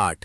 8,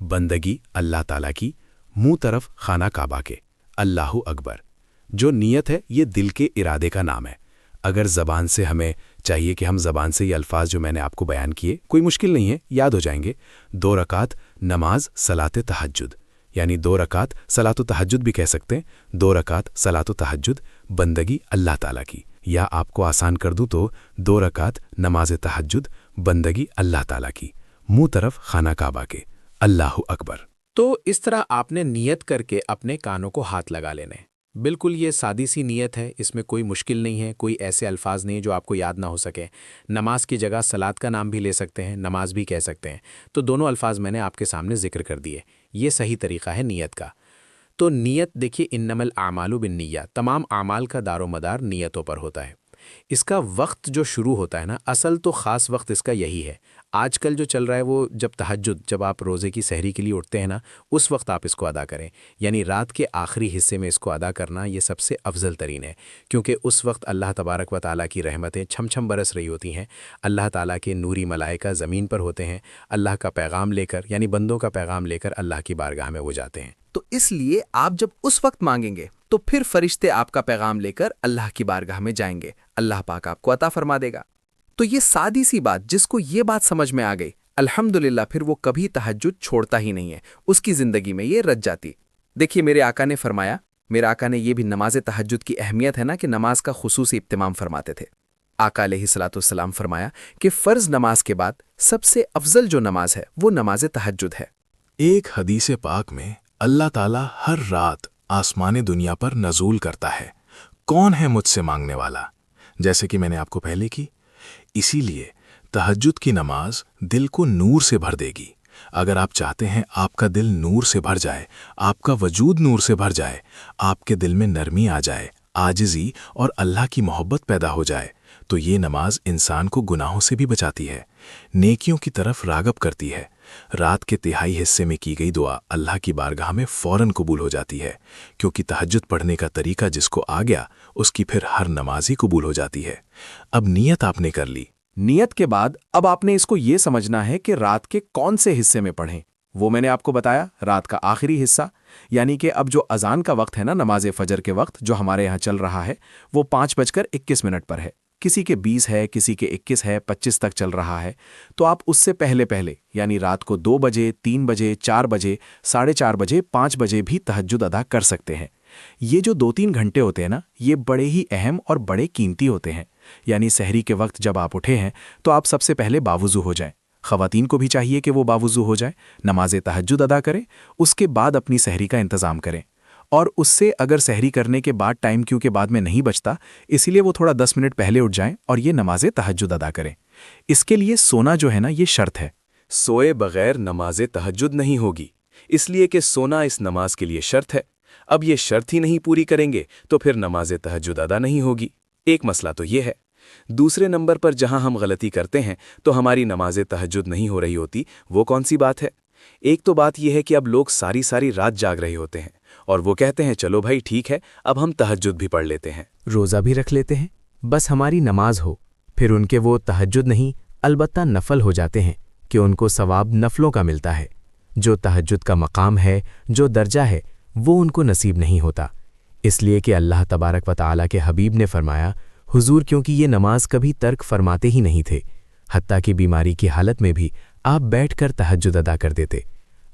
بندگی اللہ تعالیٰ کی، منہ طرف خانہ کعبہ کے، اللہ اکبر۔ جو نیت ہے یہ دل کے ارادے کا نام ہے۔ اگر زبان سے ہمیں چاہیے کہ ہم زبان سے یہ الفاظ جو میں نے آپ کو بیان کیے، کوئی مشکل نہیں ہے، یاد ہو جائیں گے۔ 2 رکعت نماز صلاۃ تہجد، یعنی 2 رکعت صلاۃ تہجد بھی کہہ سکتے ہیں، 2 رکعت صلاۃ تہجد بندگی اللہ تعالیٰ کی، یا آپ کو آسان کر دوں تو 2 رکعت نماز تہجد بندگی اللہ تعالیٰ کی، منہ طرف خانہ کعبہ کے، اللہ اکبر۔ تو اس طرح آپ نے نیت کر کے اپنے کانوں کو ہاتھ لگا لینے۔ بالکل یہ سادی سی نیت ہے، اس میں کوئی مشکل نہیں ہے، کوئی ایسے الفاظ نہیں جو آپ کو یاد نہ ہو سکے۔ نماز کی جگہ صلاۃ کا نام بھی لے سکتے ہیں، نماز بھی کہہ سکتے ہیں، تو دونوں الفاظ میں نے آپ کے سامنے ذکر کر دیے۔ یہ صحیح طریقہ ہے نیت کا۔ تو نیت دیکھیے، انما الاعمال بالنیات، تمام اعمال کا دار و مدار نیتوں پر ہوتا ہے۔ اس کا وقت جو شروع ہوتا ہے نا، اصل تو خاص وقت اس کا یہی ہے۔ آج کل جو چل رہا ہے وہ جب تہجد، جب آپ روزے کی سحری کے لیے اٹھتے ہیں نا، اس وقت آپ اس کو ادا کریں، یعنی رات کے آخری حصے میں اس کو ادا کرنا یہ سب سے افضل ترین ہے، کیونکہ اس وقت اللہ تبارک و تعالیٰ کی رحمتیں چھم چھم برس رہی ہوتی ہیں، اللہ تعالیٰ کے نوری ملائکہ زمین پر ہوتے ہیں، اللہ کا پیغام لے کر، یعنی بندوں کا پیغام لے کر اللہ کی بارگاہ میں وہ جاتے ہیں۔ تو اس لیے آپ جب اس وقت مانگیں گے تو پھر فرشتے آپ کا پیغام لے کر اللہ کی بارگاہ میں جائیں گے، اللہ پاک آپ کو عطا فرما دے گا۔ تو یہ سادی سی بات، جس کو یہ بات سمجھ میں آ گئی، الحمدللہ پھر وہ کبھی تہجد چھوڑتا ہی نہیں ہے، اس کی زندگی میں یہ رچ جاتی۔ دیکھیے میرے آقا نے فرمایا، میرے آقا نے یہ بھی نماز تہجد کی اہمیت ہے نا کہ نماز کا خصوصی اہتمام فرماتے تھے۔ آقا علیہ الصلوۃ والسلام فرمایا کہ فرض نماز کے بعد سب سے افضل جو نماز ہے وہ نماز تہجد ہے۔ ایک حدیث پاک میں اللہ تعالیٰ ہر رات آسمان دنیا پر نزول کرتا ہے، کون ہے مجھ سے مانگنے والا، جیسے کہ میں نے آپ کو پہلے کی۔ اسی لیے تہجد کی نماز دل کو نور سے بھر دے گی۔ اگر آپ چاہتے ہیں آپ کا دل نور سے بھر جائے، آپ کا وجود نور سے بھر جائے، آپ کے دل میں نرمی آ جائے، عاجزی اور اللہ کی محبت پیدا ہو جائے، تو یہ نماز انسان کو گناہوں سے بھی بچاتی ہے، نیکیوں کی طرف راغب کرتی ہے۔ رات کے تہائی حصے میں کی گئی دعا اللہ کی بارگاہ میں فوراً قبول ہو جاتی ہے، کیونکہ تہجد پڑھنے کا طریقہ جس کو آ گیا اس کی پھر ہر نماز ہی قبول ہو جاتی ہے۔ اب نیت آپ نے کر لی۔ نیت کے بعد اب آپ نے اس کو یہ سمجھنا ہے کہ رات کے کون سے حصے میں پڑھیں، وہ میں نے آپ کو بتایا، رات کا آخری حصہ، یعنی کہ اب جو اذان کا وقت ہے نا، نماز فجر کے وقت جو ہمارے یہاں چل رہا ہے وہ 5:21 پر ہے، کسی کے 20 ہے، کسی کے 21 ہے، 25 تک چل رہا ہے، تو آپ اس سے پہلے یعنی رات کو 2 بجے، 3 بجے، 4 بجے، 4:30 بجے، 5 بجے بھی تہجد ادا کر سکتے ہیں۔ یہ جو 2-3 گھنٹے ہوتے ہیں نا، یہ بڑے ہی اہم اور بڑے قیمتی ہوتے ہیں، یعنی سحری کے وقت جب آپ اٹھے ہیں تو آپ سب سے پہلے باوضو ہو جائیں۔ خواتین کو بھی چاہیے کہ وہ باوضو ہو جائیں، نماز تہجد ادا کریں، اس کے بعد اپنی سحری کا انتظام کریں، اور اس سے اگر سحری کرنے کے بعد ٹائم کیونکہ بعد میں نہیں بچتا، اسی لیے وہ تھوڑا 10 منٹ پہلے اٹھ جائیں اور یہ نماز تہجد ادا کریں۔ اس کے لیے سونا جو ہے نا، یہ شرط ہے، سوئے بغیر نماز تہجد نہیں ہوگی، اس لیے کہ سونا اس نماز کے لیے شرط ہے۔ اب یہ شرط ہی نہیں پوری کریں گے تو پھر نماز تہجد ادا نہیں ہوگی۔ ایک مسئلہ تو یہ ہے۔ دوسرے نمبر پر جہاں ہم غلطی کرتے ہیں تو ہماری نماز تہجد نہیں ہو رہی ہوتی، وہ کون سی بات ہے؟ ایک تو بات یہ ہے کہ اب لوگ ساری رات جاگ رہے ہوتے ہیں اور وہ کہتے ہیں چلو بھائی ٹھیک ہے، اب ہم تہجد بھی پڑھ لیتے ہیں، روزہ بھی رکھ لیتے ہیں، بس ہماری نماز ہو، پھر ان کے وہ تہجد نہیں البتہ نفل ہو جاتے ہیں کہ ان کو ثواب نفلوں کا ملتا ہے، جو تہجد کا مقام ہے، جو درجہ ہے، وہ ان کو نصیب نہیں ہوتا، اس لیے کہ اللہ تبارک و تعالیٰ کے حبیب نے فرمایا، حضور کیونکہ یہ نماز کبھی ترک فرماتے ہی نہیں تھے، حتیٰ کہ بیماری کی حالت میں بھی آپ بیٹھ کر تہجد ادا کر دیتے،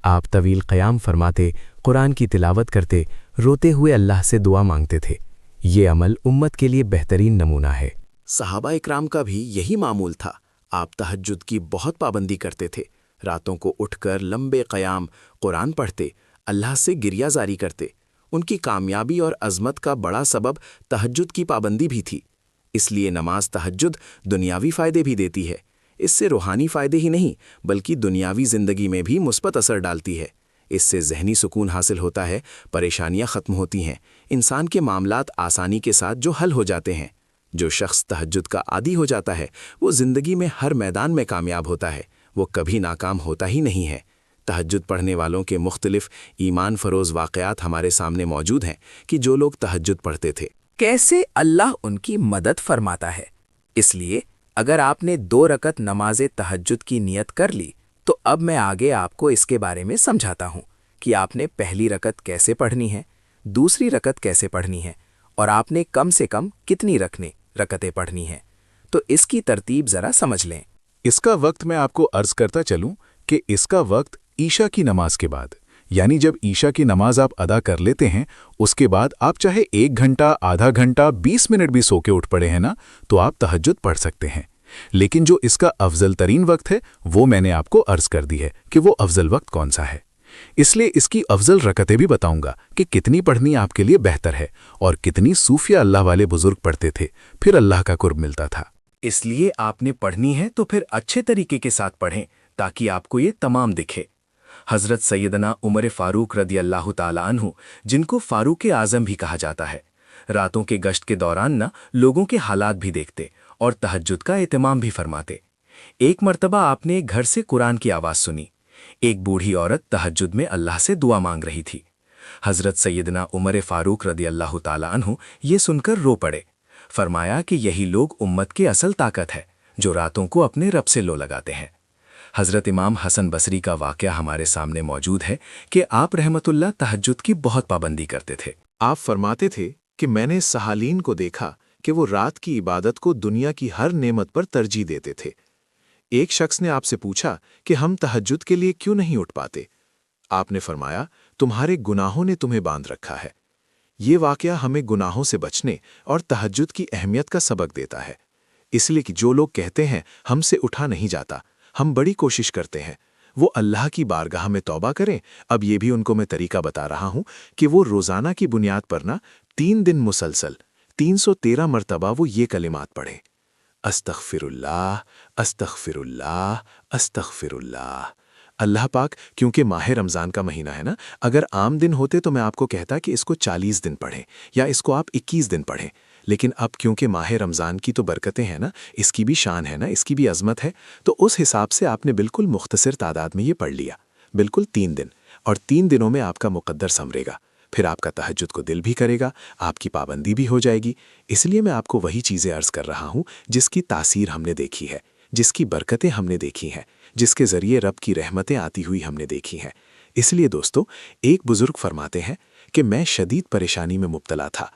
آپ طویل قیام فرماتے، قرآن کی تلاوت کرتے، روتے ہوئے اللہ سے دعا مانگتے تھے۔ یہ عمل امت کے لیے بہترین نمونہ ہے۔ صحابہ اکرام کا بھی یہی معمول تھا، آپ تہجد کی بہت پابندی کرتے تھے، راتوں کو اٹھ کر لمبے قیام، قرآن پڑھتے، اللہ سے گریہ زاری کرتے۔ ان کی کامیابی اور عظمت کا بڑا سبب تہجد کی پابندی بھی تھی، اس لیے نماز تہجد دنیاوی فائدے بھی دیتی ہے، اس سے روحانی فائدے ہی نہیں بلکہ دنیاوی زندگی میں بھی مثبت اثر ڈالتی ہے، اس سے ذہنی سکون حاصل ہوتا ہے، پریشانیاں ختم ہوتی ہیں، انسان کے معاملات آسانی کے ساتھ جو حل ہو جاتے ہیں۔ جو شخص تہجد کا عادی ہو جاتا ہے وہ زندگی میں ہر میدان میں کامیاب ہوتا ہے، وہ کبھی ناکام ہوتا ہی نہیں ہے۔ تہجد پڑھنے والوں کے مختلف ایمان فروز واقعات ہمارے سامنے موجود ہیں کہ جو لوگ تہجد پڑھتے تھے کیسے اللہ ان کی مدد فرماتا ہے۔ اس لیے اگر آپ نے 2 رکعت نماز تہجد کی نیت کر لی تو اب میں آگے آپ کو اس کے بارے میں سمجھاتا ہوں کہ آپ نے پہلی رکعت کیسے پڑھنی ہے، دوسری رکعت کیسے پڑھنی ہے، اور آپ نے کم سے کم کتنی رکعتیں پڑھنی ہیں۔ تو اس کی ترتیب ذرا سمجھ لیں۔ اس کا وقت میں آپ کو عرض کرتا چلوں کہ اس کا وقت عشاء کی نماز کے بعد، یعنی جب عشاء کی نماز آپ ادا کر لیتے ہیں، اس کے بعد آپ چاہے 1 گھنٹہ، آدھا گھنٹہ، 20 منٹ بھی سو کے اٹھ پڑے ہیں نا، تو آپ تہجد پڑھ سکتے ہیں۔ لیکن جو اس کا افضل ترین وقت ہے وہ میں نے آپ کو عرض کر دی ہے کہ وہ افضل وقت کون سا ہے۔ اس لیے اس کی افضل رکعتیں بھی بتاؤں گا کہ کتنی پڑھنی آپ کے لیے بہتر ہے اور کتنی صوفیہ اللہ والے بزرگ پڑھتے تھے، پھر اللہ کا قرب ملتا تھا۔ اس لیے آپ نے پڑھنی ہے تو پھر اچھے طریقے کے ساتھ پڑھیں تاکہ آپ کو یہ تمام دکھے۔ حضرت سیدنا عمر فاروق رضی اللہ تعالیٰ عنہ، جن کو فاروق اعظم بھی کہا جاتا ہے، راتوں کے گشت کے دوران لوگوں کے حالات بھی دیکھتے اور تہجد کا اہتمام بھی فرماتے۔ ایک مرتبہ آپ نے گھر سے قرآن کی آواز سنی۔ ایک بوڑھی عورت تہجد میں اللہ سے دعا مانگ رہی تھی۔ حضرت سیدنا عمر فاروق رضی اللہ تعالیٰ عنہ یہ سن کر رو پڑے۔ فرمایا کہ یہی لوگ امت کی اصل طاقت ہے جو راتوں کو اپنے رب سے لو لگاتے ہیں۔ حضرت امام حسن بصری کا واقعہ ہمارے سامنے موجود ہے کہ آپ رحمت اللہ تہجد کی بہت پابندی کرتے تھے۔ آپ فرماتے تھے کہ میں نے سہالین کو دیکھا کہ وہ رات کی عبادت کو دنیا کی ہر نعمت پر ترجیح دیتے تھے۔ ایک شخص نے آپ سے پوچھا کہ ہم تہجد کے لیے کیوں نہیں اٹھ پاتے؟ آپ نے فرمایا تمہارے گناہوں نے تمہیں باندھ رکھا ہے۔ یہ واقعہ ہمیں گناہوں سے بچنے اور تہجد کی اہمیت کا سبق دیتا ہے۔ اس لیے کہ جو لوگ کہتے ہیں ہم سے اٹھا نہیں جاتا، ہم بڑی کوشش کرتے ہیں، وہ اللہ کی بارگاہ میں توبہ کریں۔ اب یہ بھی ان کو میں طریقہ بتا رہا ہوں کہ وہ روزانہ کی بنیاد پر 3 دن مسلسل 313 مرتبہ وہ یہ کلمات پڑھیں: استغفر اللہ، استغفر اللہ، استغفر اللہ۔ اللہ پاک، کیونکہ ماہ رمضان کا مہینہ ہے نا، اگر عام دن ہوتے تو میں آپ کو کہتا کہ اس کو 40 دن پڑھیں یا اس کو آپ 21 دن پڑھیں، لیکن اب کیونکہ ماہ رمضان کی تو برکتیں ہیں نا، اس کی بھی شان ہے نا، اس کی بھی عظمت ہے، تو اس حساب سے آپ نے بالکل مختصر تعداد میں یہ پڑھ لیا، بالکل 3 دن، اور 3 دنوں میں آپ کا مقدر سنورے گا، پھر آپ کا تہجد کو دل بھی کرے گا، آپ کی پابندی بھی ہو جائے گی۔ اس لیے میں آپ کو وہی چیزیں عرض کر رہا ہوں جس کی تاثیر ہم نے دیکھی ہے، جس کی برکتیں ہم نے دیکھی ہیں، جس کے ذریعے رب کی رحمتیں آتی ہوئی ہم نے دیکھی ہیں۔ اس لیے دوستو، ایک بزرگ فرماتے ہیں کہ میں شدید پریشانی میں مبتلا تھا۔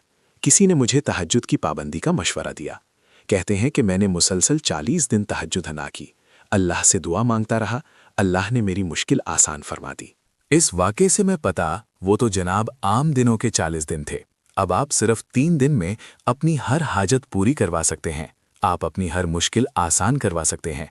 کسی نے مجھے تہجد کی پابندی کا مشورہ دیا۔ کہتے ہیں کہ میں نے مسلسل 40 دن تہجد ادا کی، اللہ سے دعا مانگتا رہا، اللہ نے میری مشکل آسان فرما دی۔ اس واقعے سے میں پتا وہ تو جناب عام دنوں کے 40 دن تھے۔ اب آپ صرف 3 دن میں اپنی ہر حاجت پوری کروا سکتے ہیں، آپ اپنی ہر مشکل آسان کروا سکتے ہیں۔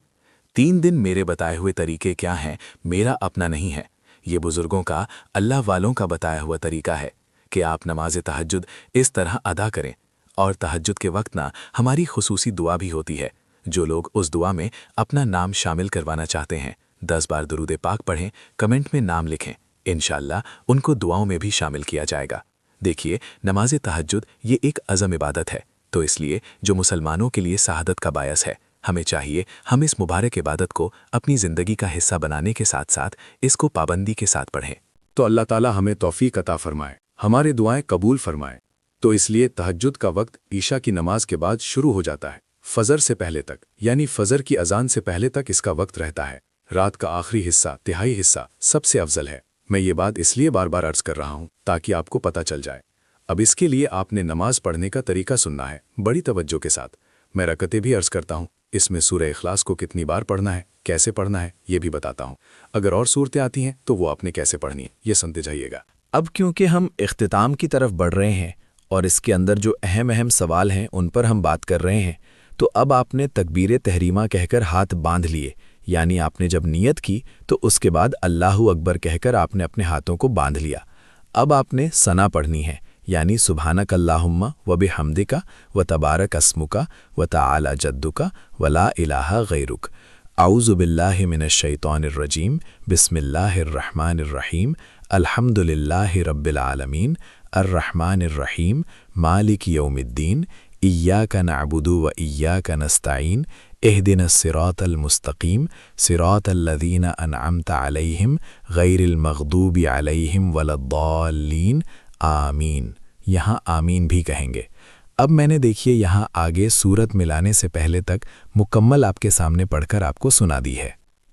3 دن میرے بتائے ہوئے طریقے کیا ہیں، میرا اپنا نہیں ہے، یہ بزرگوں کا، اللہ والوں کا بتایا ہوا طریقہ ہے کہ آپ نماز تہجد اس طرح ادا کریں۔ اور تہجد کے وقت ہماری خصوصی دعا بھی ہوتی ہے۔ جو لوگ اس دعا میں اپنا نام شامل کروانا چاہتے ہیں، 10 بار درود پاک پڑھیں، کمنٹ میں نام لکھیں، انشاءاللہ ان کو دعاؤں میں بھی شامل کیا جائے گا۔ دیکھیے، نماز تہجد یہ ایک عظم عبادت ہے، تو اس لیے جو مسلمانوں کے لیے سعادت کا باعث ہے، ہمیں چاہیے ہم اس مبارک عبادت کو اپنی زندگی کا حصہ بنانے کے ساتھ ساتھ اس کو پابندی کے ساتھ پڑھیں۔ تو اللہ تعالیٰ ہمیں توفیق عطا فرمائے، ہمارے دعائیں قبول فرمائے۔ تو اس لیے تہجد کا وقت عشاء کی نماز کے بعد شروع ہو جاتا ہے، فجر سے پہلے تک، یعنی فجر کی اذان سے پہلے تک اس کا وقت رہتا ہے۔ رات کا آخری حصہ، تہائی حصہ سب سے افضل ہے۔ میں یہ بات اس لیے بار بار عرض کر رہا ہوں تاکہ آپ کو پتہ چل جائے۔ اب اس کے لیے آپ نے نماز پڑھنے کا طریقہ سننا ہے بڑی توجہ کے ساتھ۔ میں رکعتیں بھی عرض کرتا ہوں، اس میں سورہ اخلاص کو کتنی بار پڑھنا ہے، کیسے پڑھنا ہے، یہ بھی بتاتا ہوں۔ اگر اور صورتیں آتی ہیں تو وہ آپ نے کیسے پڑھنی ہے، یہ سنتے جائیے گا۔ اب کیونکہ ہم اختتام کی طرف بڑھ رہے ہیں اور اس کے اندر جو اہم سوال ہیں ان پر ہم بات کر رہے ہیں، تو اب آپ نے تکبیر تحریمہ کہہ کر ہاتھ باندھ لیے، یعنی آپ نے جب نیت کی تو اس کے بعد اللہ اکبر کہہ کر آپ نے اپنے ہاتھوں کو باندھ لیا۔ اب آپ نے ثنا پڑھنی ہے، یعنی سبحانک اللہم و بحمدک و تبارک اسمک و تعالی جدک و لا الہ غیرک، اعوذ باللہ من الشیطان الرجیم، بسم اللہ الرحمن الرحیم، الحمد للہ رب العالمین، الرحمن الرحیم، مالک یوم الدین، ایاک نعبد و ایاک نستعین، اہدنا الصراط المستقیم، صراط الذین انعمت علیہم غیر المغضوب علیہم ولا الضالین، آمین۔ یہاں آمین بھی کہیں گے۔ اب میں نے دیکھیے یہاں آگے سورت ملانے سے پہلے تک مکمل آپ کے سامنے پڑھ کر آپ کو سنا دی ہے۔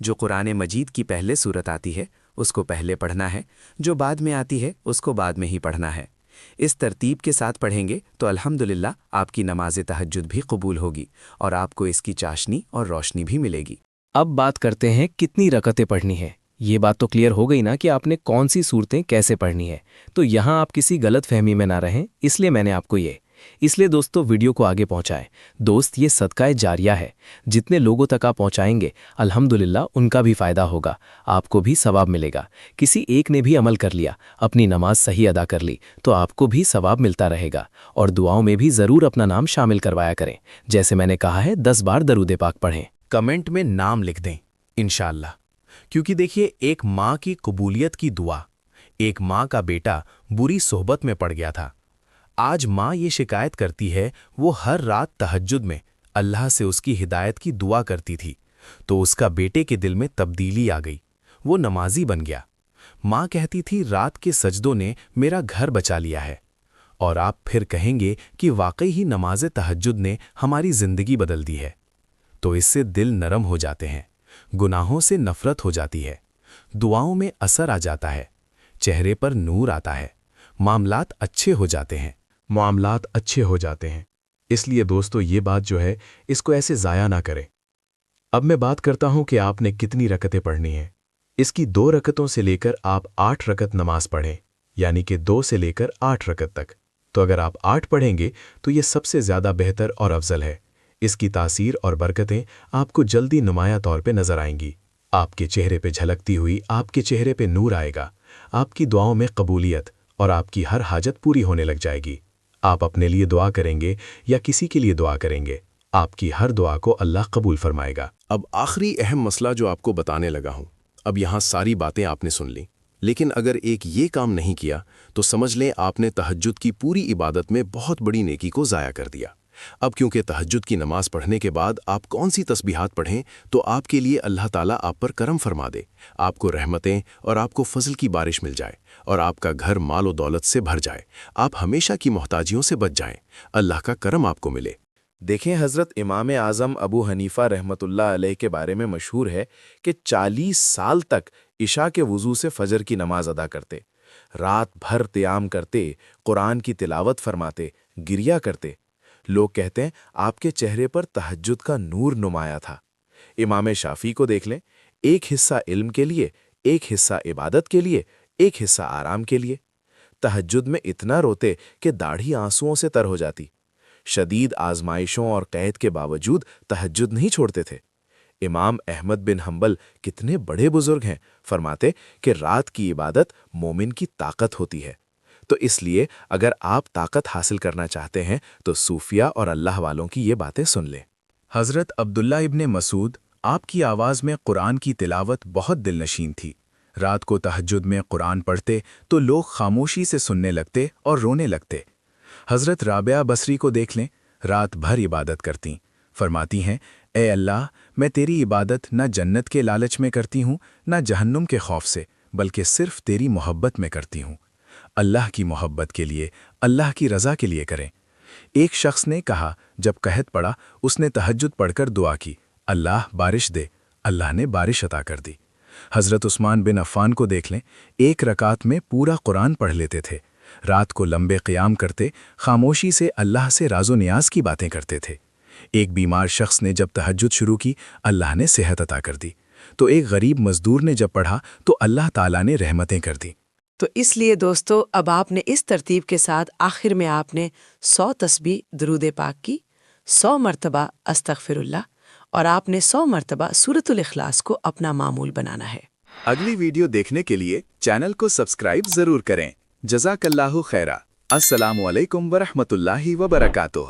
جو قرآن مجید کی پہلے صورت آتی ہے اس کو پہلے پڑھنا ہے، جو بعد میں آتی ہے اس کو بعد میں ہی پڑھنا ہے۔ اس ترتیب کے ساتھ پڑھیں گے تو الحمدللہ آپ کی نماز تہجد بھی قبول ہوگی اور آپ کو اس کی چاشنی اور روشنی بھی ملے گی۔ اب بات کرتے ہیں کتنی رکعتیں پڑھنی ہے۔ یہ بات تو کلیئر ہو گئی نا کہ آپ نے کون سی صورتیں کیسے پڑھنی ہے، تو یہاں آپ کسی غلط فہمی میں نہ رہیں، اس لیے میں نے آپ کو اس لیے دوستو ویڈیو کو آگے پہنچائیں۔ دوست یہ صدقہ جاریہ ہے، جتنے لوگوں تک آپ پہنچائیں گے الحمدللہ ان کا بھی فائدہ ہوگا، آپ کو بھی ثواب ملے گا۔ کسی ایک نے بھی عمل کر لیا، اپنی نماز صحیح ادا کر لی تو آپ کو بھی ثواب ملتا رہے گا، اور دعاؤں میں بھی ضرور اپنا نام شامل کروایا کریں۔ جیسے میں نے کہا ہے 10 بار درود پاک پڑھیں۔ کمنٹ میں نام لکھ دیں انشاءاللہ، کیونکہ دیکھیے ایک ماں کی قبولیت کی دعا، ایک ماں کا بیٹا بری صحبت میں پڑ گیا تھا۔ آج ماں یہ شکایت کرتی ہے وہ ہر رات تہجد میں اللہ سے اس کی ہدایت کی دعا کرتی تھی، تو اس کا بیٹے کے دل میں تبدیلی آ گئی، وہ نمازی بن گیا۔ ماں کہتی تھی رات کے سجدوں نے میرا گھر بچا لیا ہے، اور آپ پھر کہیں گے کہ واقعی ہی نماز تہجد نے ہماری زندگی بدل دی ہے، تو اس سے دل نرم ہو جاتے ہیں، گناہوں سے نفرت ہو جاتی ہے، دعاؤں میں اثر آ جاتا ہے، چہرے پر نور آتا ہے، معاملات اچھے ہو جاتے ہیں۔ اس لیے دوستو یہ بات جو ہے اس کو ایسے ضائع نہ کریں۔ اب میں بات کرتا ہوں کہ آپ نے کتنی رکعتیں پڑھنی ہیں۔ اس کی 2 رکعتوں سے لے کر آپ 8 رکعت نماز پڑھیں، یعنی کہ 2 سے لے کر 8 رکعت تک۔ تو اگر آپ 8 پڑھیں گے تو یہ سب سے زیادہ بہتر اور افضل ہے۔ اس کی تاثیر اور برکتیں آپ کو جلدی نمایاں طور پہ نظر آئیں گی، آپ کے چہرے پہ جھلکتی ہوئی آپ کے چہرے پہ نور آئے گا، آپ کی دعاؤں میں قبولیت اور آپ کی ہر حاجت پوری ہونے لگ جائے گی۔ آپ اپنے لیے دعا کریں گے یا کسی کے لیے دعا کریں گے، آپ کی ہر دعا کو اللہ قبول فرمائے گا۔ اب آخری اہم مسئلہ جو آپ کو بتانے لگا ہوں۔ اب یہاں ساری باتیں آپ نے سن لیں، لیکن اگر ایک یہ کام نہیں کیا تو سمجھ لیں آپ نے تہجد کی پوری عبادت میں بہت بڑی نیکی کو ضائع کر دیا۔ اب کیونکہ تہجد کی نماز پڑھنے کے بعد آپ کون سی تسبیحات پڑھیں تو آپ کے لیے اللہ تعالیٰ آپ پر کرم فرما دے، آپ کو رحمتیں اور آپ کو فضل کی بارش مل جائے، اور آپ کا گھر مال و دولت سے بھر جائے، آپ ہمیشہ کی محتاجیوں سے بچ جائیں، اللہ کا کرم آپ کو ملے۔ دیکھیں حضرت امام اعظم ابو حنیفہ رحمۃ اللہ علیہ کے بارے میں مشہور ہے کہ 40 سال تک عشاء کے وضو سے فجر کی نماز ادا کرتے، رات بھر قیام کرتے، قرآن کی تلاوت فرماتے، گریہ کرتے۔ لوگ کہتے ہیں آپ کے چہرے پر تہجد کا نور نمایاں تھا۔ امام شافعی کو دیکھ لیں، ایک حصہ علم کے لیے، ایک حصہ عبادت کے لیے، ایک حصہ آرام کے لیے۔ تہجد میں اتنا روتے کہ داڑھی آنسوؤں سے تر ہو جاتی۔ شدید آزمائشوں اور قید کے باوجود تہجد نہیں چھوڑتے تھے۔ امام احمد بن حنبل کتنے بڑے بزرگ ہیں، فرماتے کہ رات کی عبادت مومن کی طاقت ہوتی ہے۔ تو اس لیے اگر آپ طاقت حاصل کرنا چاہتے ہیں تو صوفیہ اور اللہ والوں کی یہ باتیں سن لیں۔ حضرت عبداللہ ابن مسعود، آپ کی آواز میں قرآن کی تلاوت بہت دل نشین تھی۔ رات کو تہجد میں قرآن پڑھتے تو لوگ خاموشی سے سننے لگتے اور رونے لگتے۔ حضرت رابعہ بصری کو دیکھ لیں، رات بھر عبادت کرتیں، فرماتی ہیں اے اللہ میں تیری عبادت نہ جنت کے لالچ میں کرتی ہوں نہ جہنم کے خوف سے، بلکہ صرف تیری محبت میں کرتی ہوں۔ اللہ کی محبت کے لیے، اللہ کی رضا کے لیے کریں۔ ایک شخص نے کہا جب قحط پڑا اس نے تہجد پڑھ کر دعا کی، اللہ بارش دے، اللہ نے بارش عطا کر دی۔ حضرت عثمان بن عفان کو دیکھ لیں، ایک رکعت میں پورا قرآن پڑھ لیتے تھے، رات کو لمبے قیام کرتے، خاموشی سے اللہ سے راز و نیاز کی باتیں کرتے تھے۔ ایک بیمار شخص نے جب تہجد شروع کی اللہ نے صحت عطا کر دی، تو ایک غریب مزدور نے جب پڑھا تو اللہ تعالیٰ نے رحمتیں کر دی۔ تو اس لیے دوستو اب آپ نے اس ترتیب کے ساتھ آخر میں آپ نے 100 تسبیح درود پاک کی، 100 مرتبہ استغفر اللہ، اور آپ نے 100 مرتبہ سورۃ الاخلاص کو اپنا معمول بنانا ہے۔ اگلی ویڈیو دیکھنے کے لیے چینل کو سبسکرائب ضرور کریں۔ جزاک اللہ خیرہ۔ السلام علیکم ورحمۃ اللہ وبرکاتہ۔